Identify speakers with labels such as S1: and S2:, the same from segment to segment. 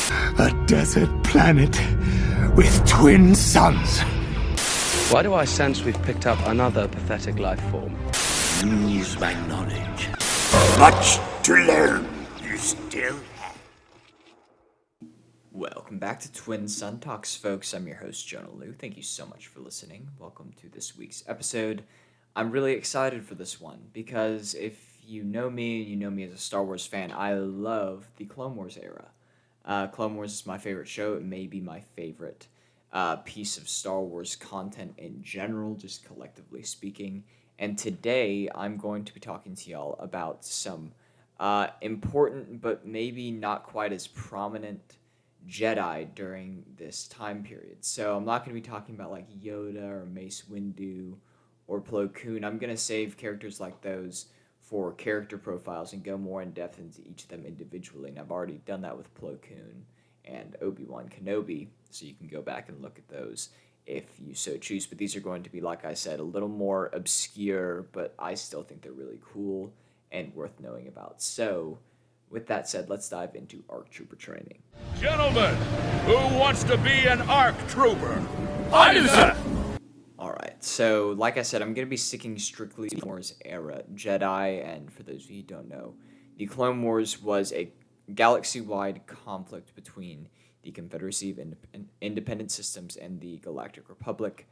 S1: A desert planet with twin suns.
S2: Why do I sense we've picked up another pathetic life form?
S1: Use my knowledge. Much to learn. You still have.
S3: Welcome back to Twin Sun Talks, folks. I'm your host, Jonah Liu. Thank you so much for listening. Welcome to this week's episode. I'm really excited for this one because if you know me and you know me as a Star Wars fan, I love the Clone Wars era. Clone Wars is my favorite show. It may be my favorite piece of Star Wars content in general, just collectively speaking. And today I'm going to be talking to y'all about some important but maybe not quite as prominent Jedi during this time period. So I'm not going to be talking about like Yoda or Mace Windu or Plo Koon. I'm going to save characters like those for character profiles and go more in depth into each of them individually. And I've already done that with Plo Koon and Obi-Wan Kenobi, so you can go back and look at those if you so choose. But these are going to be, like I said, a little more obscure, but I still think they're really cool and worth knowing about. So with that said, let's dive into ARC Trooper training.
S4: Gentlemen, who wants to be an ARC Trooper?
S1: I do, sir.
S3: Alright, so like I said, I'm going to be sticking strictly to the Clone Wars era Jedi, and for those of you who don't know, the Clone Wars was a galaxy-wide conflict between the Confederacy of Independent Systems and the Galactic Republic,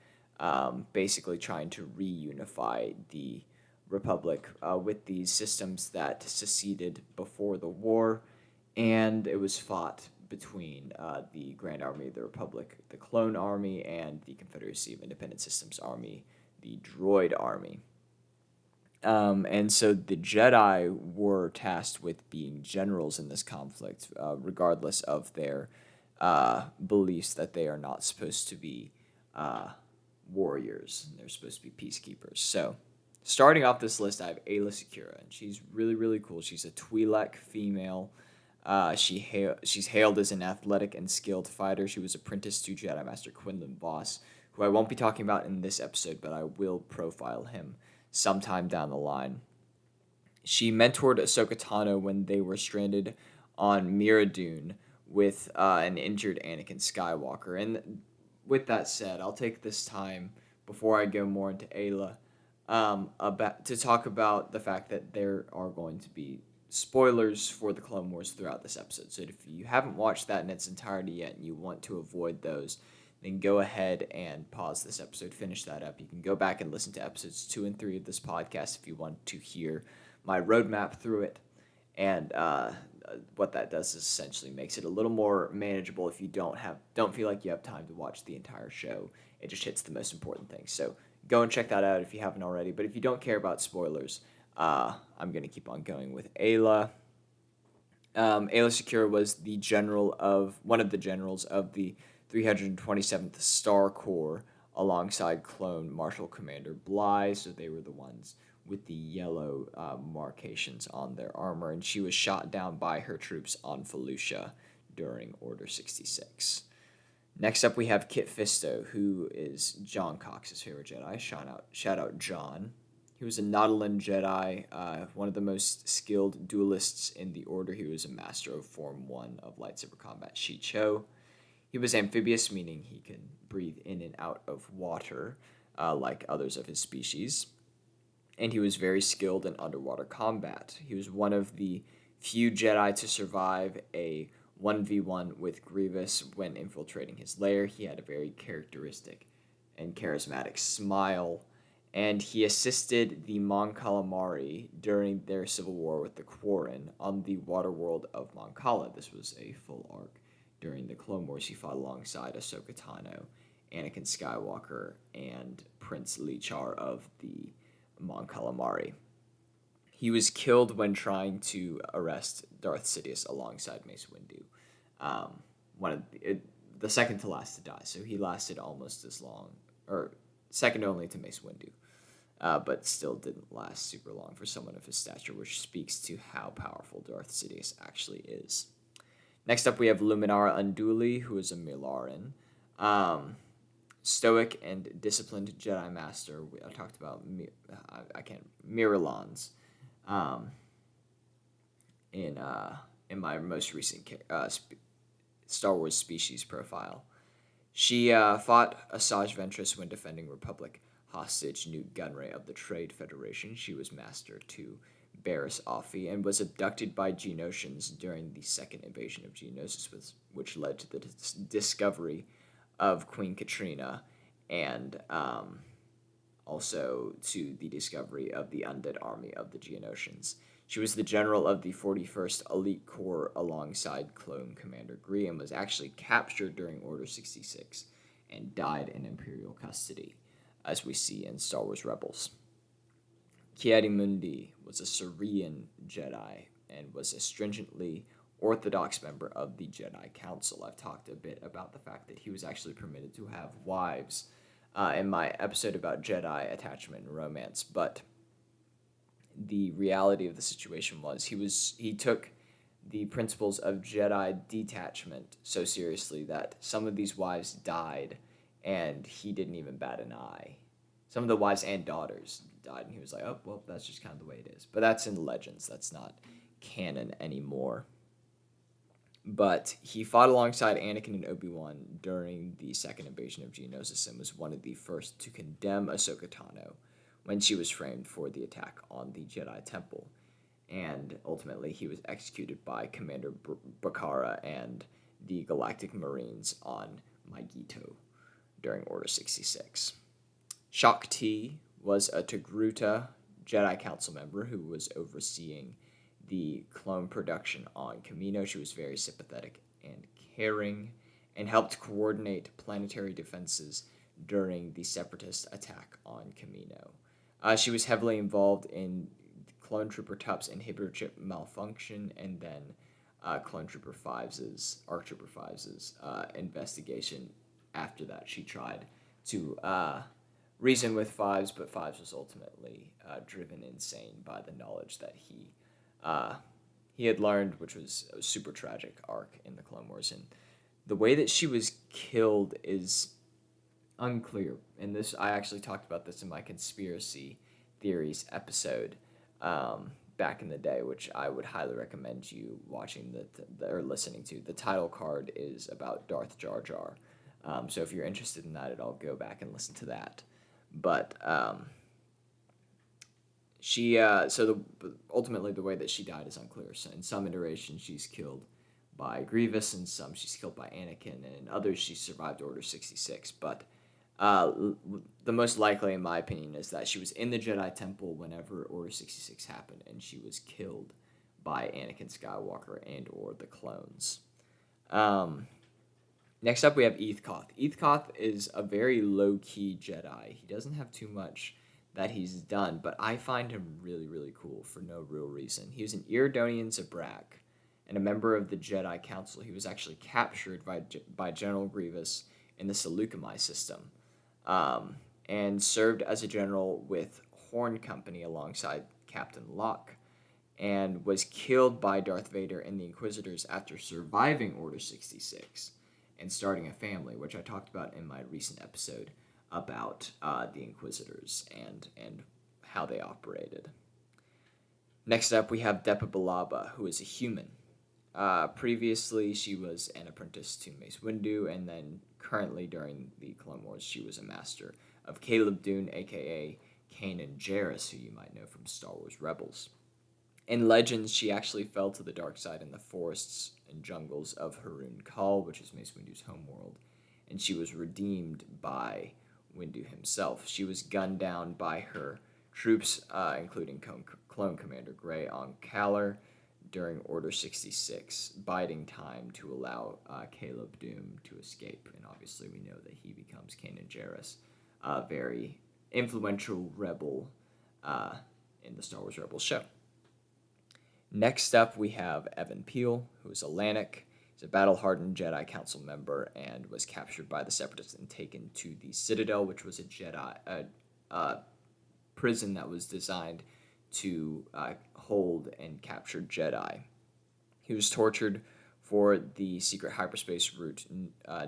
S3: basically trying to reunify the Republic with these systems that seceded before the war, and it was fought between the Grand Army of the Republic, the Clone Army, and the Confederacy of Independent Systems Army, the Droid Army. And so the Jedi were tasked with being generals in this conflict, regardless of their beliefs that they are not supposed to be warriors. They're supposed to be peacekeepers. So starting off this list, I have Ayla Sakura, and she's really, really cool. She's a Twi'lek female. She's hailed as an athletic and skilled fighter. She was apprenticed to Jedi Master Quinlan Vos, who I won't be talking about in this episode, but I will profile him sometime down the line. She mentored Ahsoka Tano when they were stranded on Mira Dune with an injured Anakin Skywalker. And with that said, I'll take this time, before I go more into Ayla, to talk about the fact that there are going to be spoilers for the Clone Wars throughout this episode. So if you haven't watched that in its entirety yet and you want to avoid those, then go ahead and pause this episode, finish that up. You can go back and listen to episodes 2 and 3 of this podcast if you want to hear my roadmap through it. And what that does is essentially makes it a little more manageable if you don't feel like you have time to watch the entire show. It just hits the most important things. So go and check that out if you haven't already. But if you don't care about spoilers, I'm going to keep on going with Ayla. Ayla Sakura was one of the generals of the 327th Star Corps alongside clone Marshal Commander Bly, so they were the ones with the yellow markations on their armor, and she was shot down by her troops on Felucia during Order 66. Next up, we have Kit Fisto, who is John Cox's favorite Jedi. Shout out John. He was a Nautolan Jedi, one of the most skilled duelists in the Order. He was a master of Form 1 of lightsaber combat, Shicho. He was amphibious, meaning he can breathe in and out of water, like others of his species. And he was very skilled in underwater combat. He was one of the few Jedi to survive a 1v1 with Grievous when infiltrating his lair. He had a very characteristic and charismatic smile, and he assisted the Mon Calamari during their civil war with the Quarren on the water world of Mon Cala. This was a full arc during the Clone Wars. He fought alongside Ahsoka Tano, Anakin Skywalker, and Prince Lichar of the Mon Calamari. He was killed when trying to arrest Darth Sidious alongside Mace Windu. The second to last to die, so he lasted almost as long, or second only to Mace Windu, but still didn't last super long for someone of his stature, which speaks to how powerful Darth Sidious actually is. Next up, we have Luminara Unduly, who is a Milaran. Stoic and disciplined Jedi Master. I talked about Miralons in my most recent Star Wars species profile. She fought Asajj Ventress when defending Republic hostage Newt Gunray of the Trade Federation. She was master to Barriss Offee and was abducted by Geonosians during the second invasion of Geonosis, which led to the discovery of Queen Katrina and also to the discovery of the undead army of the Geonosians. She was the general of the 41st Elite Corps alongside Clone Commander Gree and was actually captured during Order 66 and died in Imperial custody, as we see in Star Wars Rebels. Ki-Adi-Mundi was a Syrian Jedi and was a stringently orthodox member of the Jedi Council. I've talked a bit about the fact that he was actually permitted to have wives in my episode about Jedi attachment and romance, but the reality of the situation was he took the principles of Jedi detachment so seriously that some of these wives died and he didn't even bat an eye. Some of the wives and daughters died, and he was like, oh, well, that's just kind of the way it is. But that's in Legends. That's not canon anymore. But he fought alongside Anakin and Obi-Wan during the second invasion of Geonosis and was one of the first to condemn Ahsoka Tano when she was framed for the attack on the Jedi Temple. And ultimately, he was executed by Commander Bakara and the Galactic Marines on Maigito during Order 66. Shaak Ti was a Togruta Jedi Council member who was overseeing the clone production on Kamino. She was very sympathetic and caring and helped coordinate planetary defenses during the Separatist attack on Kamino. She was heavily involved in Clone Trooper Tup's inhibitor chip malfunction and then Clone Trooper 5's, ARC Trooper 5's investigation. After that, she tried to reason with Fives, but Fives was ultimately driven insane by the knowledge that he had learned, which was a super tragic arc in the Clone Wars. And the way that she was killed is unclear. And this, I actually talked about this in my conspiracy theories episode back in the day, which I would highly recommend you watching or listening to. The title card is about Darth Jar Jar. So if you're interested in that, I'll go back and listen to that. But ultimately the way that she died is unclear. So in some iterations she's killed by Grievous, and some she's killed by Anakin, and in others she survived Order 66. But the most likely, in my opinion, is that she was in the Jedi Temple whenever Order 66 happened, and she was killed by Anakin Skywalker and or the clones. Next up, we have Ethkoth. Ethkoth is a very low-key Jedi. He doesn't have too much that he's done, but I find him really, really cool for no real reason. He was an Iridonian Zabrak and a member of the Jedi Council. He was actually captured by General Grievous in the Seleucami system and served as a general with Horn Company alongside Captain Locke, and was killed by Darth Vader and the Inquisitors after surviving Order 66 and starting a family, which I talked about in my recent episode about the Inquisitors and how they operated. Next up, we have Depa Billaba, who is a human. Previously, she was an apprentice to Mace Windu, and then currently during the Clone Wars, she was a master of Caleb Dune, a.k.a. Kanan Jarrus, who you might know from Star Wars Rebels. In Legends, she actually fell to the dark side in the forests and jungles of Harun Kal, which is Mace Windu's homeworld, and she was redeemed by Windu himself. She was gunned down by her troops, including Clone Commander Grey on Kaller during Order 66, biding time to allow Caleb Dune to escape. And obviously we know that he becomes Kanan Jarrus, a very influential rebel in the Star Wars Rebels show. Next up, we have Evan Peele, who is a Lannic. He's a battle-hardened Jedi Council member and was captured by the Separatists and taken to the Citadel, which was a Jedi prison that was designed to hold and capture Jedi. He was tortured for the secret hyperspace route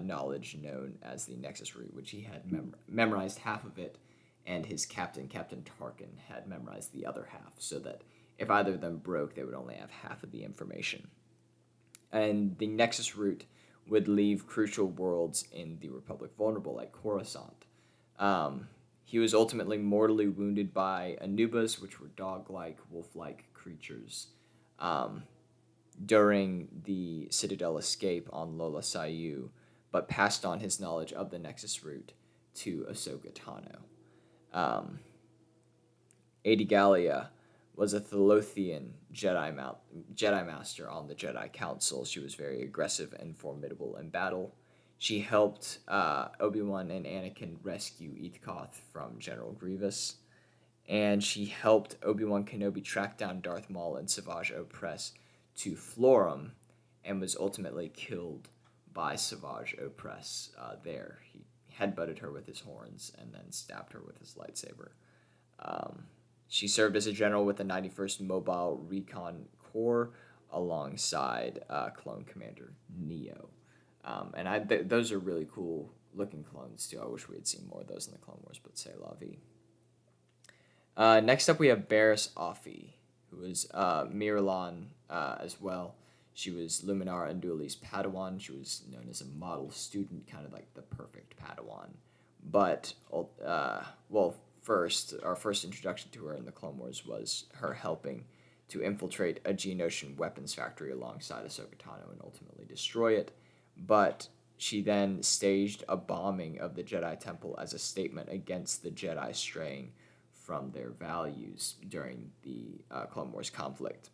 S3: knowledge known as the Nexus route, which he had memorized half of it, and his captain, Captain Tarkin, had memorized the other half, so that if either of them broke, they would only have half of the information. And the Nexus route would leave crucial worlds in the Republic vulnerable, like Coruscant. He was ultimately mortally wounded by Anubas, which were dog-like, wolf-like creatures, during the Citadel escape on Lola Sayu, but passed on his knowledge of the Nexus route to Ahsoka Tano. Adigalia was a Thalothian Jedi Master on the Jedi Council. She was very aggressive and formidable in battle. She helped Obi-Wan and Anakin rescue Ethkoth from General Grievous, and she helped Obi-Wan Kenobi track down Darth Maul and Savage Opress to Florum, and was ultimately killed by Savage Opress there. He headbutted her with his horns and then stabbed her with his lightsaber. She served as a general with the 91st Mobile Recon Corps alongside Clone Commander Neo. And those are really cool looking clones too. I wish we had seen more of those in the Clone Wars, but say la vie. Next up we have Barriss Offee, who is Miralon as well. She was Luminara Unduly's Padawan. She was known as a model student, kind of like the perfect Padawan. But, first, our first introduction to her in the Clone Wars was her helping to infiltrate a Geonosian weapons factory alongside Ahsoka Tano and ultimately destroy it. But she then staged a bombing of the Jedi Temple as a statement against the Jedi straying from their values during the Clone Wars conflict.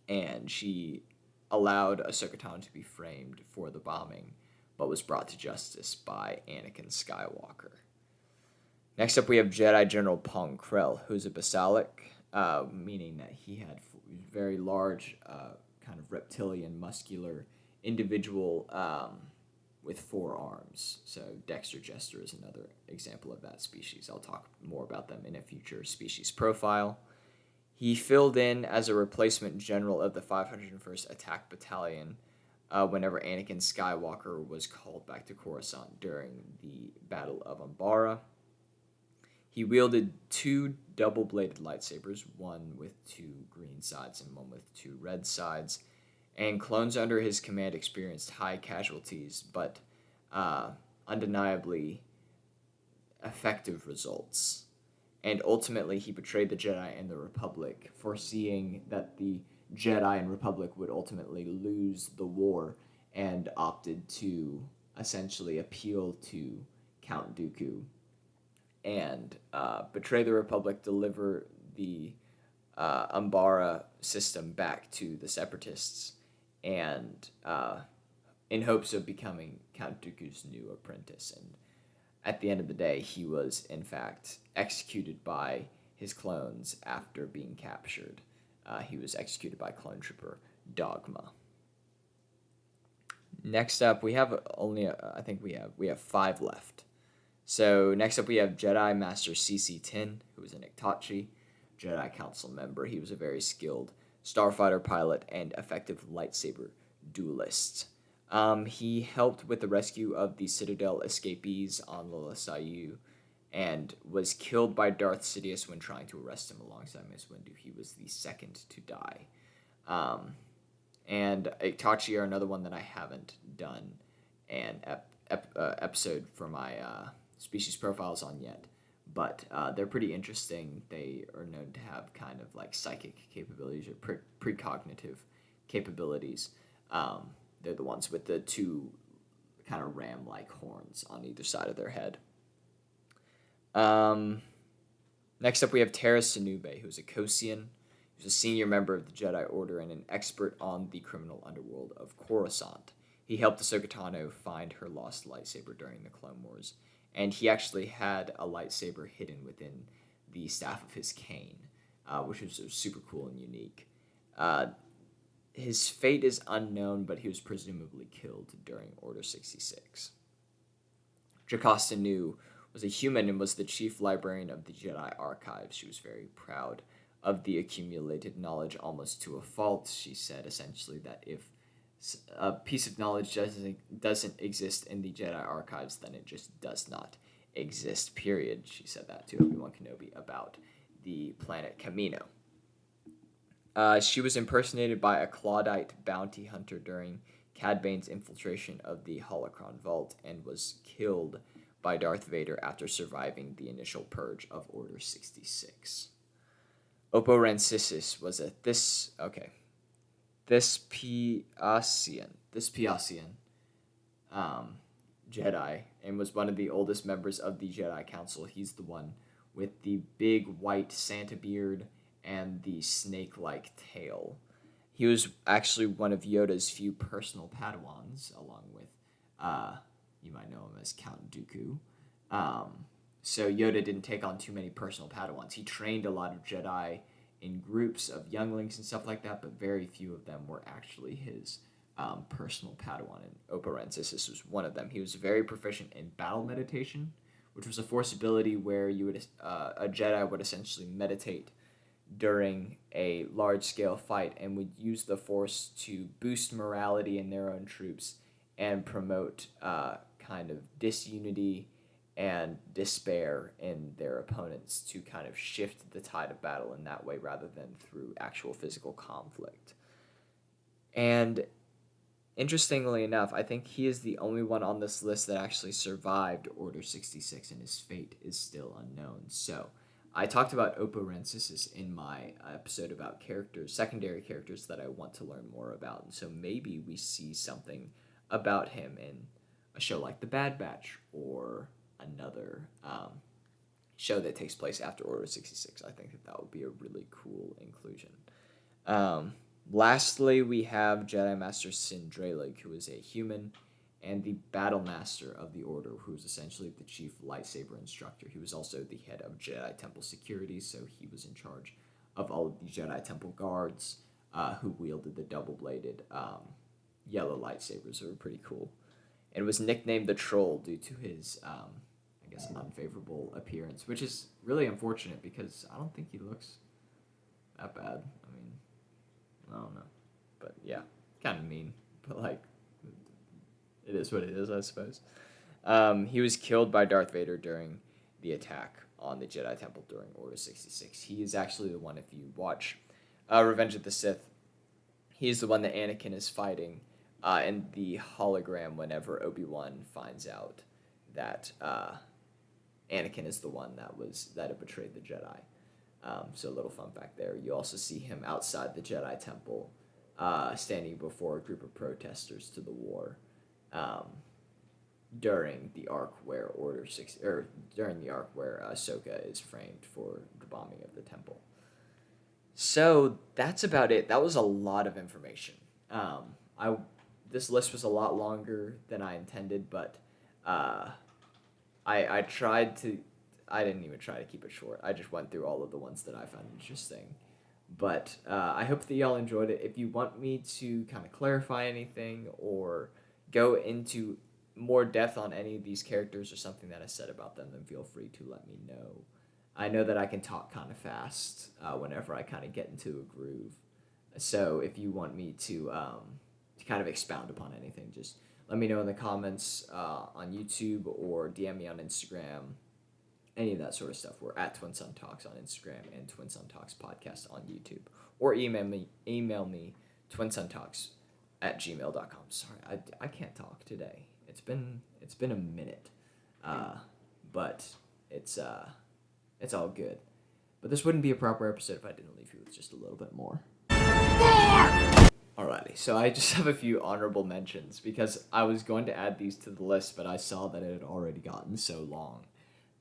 S3: And she allowed Ahsoka Tano to be framed for the bombing, but was brought to justice by Anakin Skywalker. Next up, we have Jedi General Pong Krell, who's a Basalic, meaning that he had very large, kind of reptilian, muscular individual with 4 arms. So Dexter Jester is another example of that species. I'll talk more about them in a future species profile. He filled in as a replacement general of the 501st Attack Battalion whenever Anakin Skywalker was called back to Coruscant during the Battle of Umbara. He wielded 2 double-bladed lightsabers, one with 2 green sides and one with 2 red sides, and clones under his command experienced high casualties, but undeniably effective results. And ultimately, he betrayed the Jedi and the Republic, foreseeing that the Jedi and Republic would ultimately lose the war, and opted to essentially appeal to Count Dooku and betray the Republic, deliver the Umbara system back to the Separatists, and in hopes of becoming Count Dooku's new apprentice. And at the end of the day, he was, in fact, executed by his clones after being captured. He was executed by clone trooper Dogma. Next up, we have we have 5 left. So next up, we have Jedi Master CC-10, who was an Itachi Jedi Council member. He was a very skilled starfighter pilot and effective lightsaber duelist. He helped with the rescue of the Citadel escapees on Lola Sayu, and was killed by Darth Sidious when trying to arrest him alongside Mace Windu. He was the second to die. And Itachi are another one that I haven't done an episode for my species profiles on yet, but they're pretty interesting. They are known to have kind of like psychic capabilities or precognitive capabilities. They're the ones with the 2 kind of ram-like horns on either side of their head. Next up, we have Terrace Sanube, who's a Kosian. He's a senior member of the Jedi Order and an expert on the criminal underworld of Coruscant. He helped Ahsoka Tano find her lost lightsaber during the Clone Wars, and he actually had a lightsaber hidden within the staff of his cane, which was super cool and unique. His fate is unknown, but he was presumably killed during Order 66. Jocasta Nu was a human and was the chief librarian of the Jedi Archives. She was very proud of the accumulated knowledge, almost to a fault. She said essentially that if a piece of knowledge doesn't exist in the Jedi Archives, then it just does not exist, period. She said that to Obi-Wan Kenobi about the planet Kamino. She was impersonated by a Claudite bounty hunter during Cad Bane's infiltration of the Holocron Vault and was killed by Darth Vader after surviving the initial purge of Order 66. Oppo Rancisis was a Thespian Jedi and was one of the oldest members of the Jedi Council. He's the one with the big white Santa beard and the snake-like tail. He was actually one of Yoda's few personal Padawans, along with, you might know him as Count Dooku. So Yoda didn't take on too many personal Padawans. He trained a lot of Jedi in groups of younglings and stuff like that, but very few of them were actually his personal Padawan, and Oppo Rancisis was one of them. He was very proficient in battle meditation, which was a force ability where you would a Jedi would essentially meditate during a large-scale fight and would use the force to boost morality in their own troops and promote kind of disunity and despair in their opponents to kind of shift the tide of battle in that way rather than through actual physical conflict. And interestingly enough, I think he is the only one on this list that actually survived Order 66, and his fate is still unknown. So, I talked about Oppo Rancisis in my episode about secondary characters that I want to learn more about, and so maybe we see something about him in a show like The Bad Batch, or another show that takes place after Order 66. I think that would be a really cool inclusion. Lastly, we have Jedi Master Sindralig, who is a human and the Battle Master of the Order, who is essentially the chief lightsaber instructor. He was also the head of Jedi Temple security, so he was in charge of all of the Jedi Temple guards who wielded the double-bladed yellow lightsabers. They were pretty cool. And was nicknamed the Troll due to his, unfavorable appearance, which is really unfortunate because I don't think he looks that bad. I don't know. But yeah, kind of mean. But it is what it is, I suppose. He was killed by Darth Vader during the attack on the Jedi Temple during Order 66. He is actually the one, if you watch Revenge of the Sith, he's the one that Anakin is fighting in the hologram whenever Obi-Wan finds out that Anakin is the one that had betrayed the Jedi. So a little fun fact there. You also see him outside the Jedi Temple, standing before a group of protesters to the war, during the arc where Ahsoka is framed for the bombing of the temple. So that's about it. That was a lot of information. This list was a lot longer than I intended, but I tried to. I didn't even try to keep it short. I just went through all of the ones that I found interesting. But I hope that y'all enjoyed it. If you want me to kind of clarify anything or go into more depth on any of these characters or something that I said about them, then feel free to let me know. I know that I can talk kind of fast whenever I kind of get into a groove. So if you want me to kind of expound upon anything, just let me know in the comments on YouTube or DM me on Instagram. Any of that sort of stuff. We're at Twin Sun Talks on Instagram and Twin Sun Talks Podcast on YouTube. Or email me twinsuntalks@gmail.com. Sorry, I can't talk today. It's been a minute. But it's all good. But this wouldn't be a proper episode if I didn't leave you with just a little bit more. Alrighty, so I just have a few honorable mentions because I was going to add these to the list, but I saw that it had already gotten so long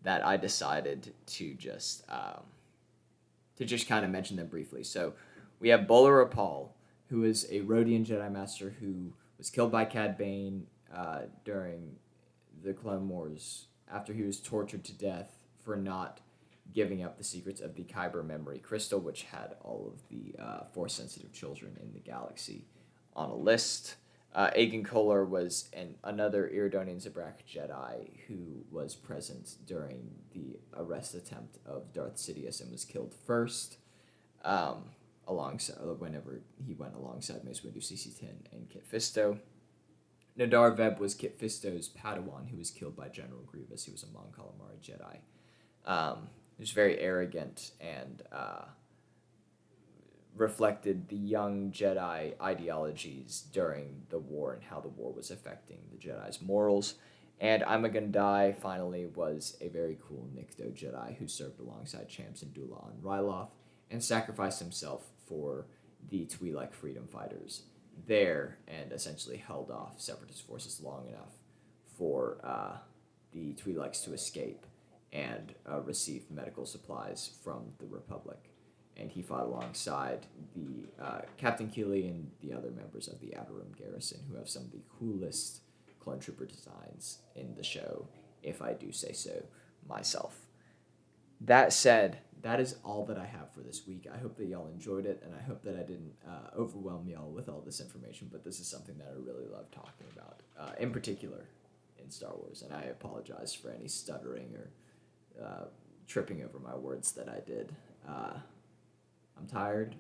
S3: that I decided to just kind of mention them briefly. So we have Bola Rapal, who is a Rhodian Jedi Master who was killed by Cad Bane during the Clone Wars after he was tortured to death for not giving up the secrets of the Kyber memory crystal, which had all of the Force-sensitive children in the galaxy on a list. Aegon Kohler was another Iridonian Zabrak Jedi who was present during the arrest attempt of Darth Sidious and was killed first, whenever he went alongside Mace Windu, CC-10, and Kit Fisto. Nadar Veb was Kit Fisto's Padawan, who was killed by General Grievous. He was a Mon Calamari Jedi. He was very arrogant and reflected the young Jedi ideologies during the war and how the war was affecting the Jedi's morals. And I'm Gonna Die finally was a very cool Nikto Jedi who served alongside Cham Syndulla on Ryloth and sacrificed himself for the Twi'lek freedom fighters there and essentially held off separatist forces long enough for the Twi'leks to escape and receive medical supplies from the Republic. And he fought alongside the Captain Keeley and the other members of the Adoram Garrison, who have some of the coolest clone trooper designs in the show, if I do say so myself. That said, that is all that I have for this week. I hope that y'all enjoyed it, and I hope that I didn't overwhelm y'all with all this information, but this is something that I really love talking about, in particular in Star Wars, and I apologize for any stuttering or tripping over my words that I did. I'm tired.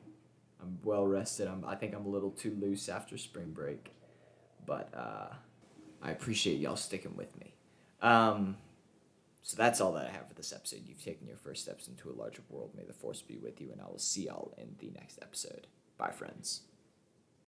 S3: I'm well rested. I think I'm a little too loose after spring break, but I appreciate y'all sticking with me. So that's all that I have for this episode. You've taken your first steps into a larger world. May the Force be with you, and I will see y'all in the next episode. Bye, friends.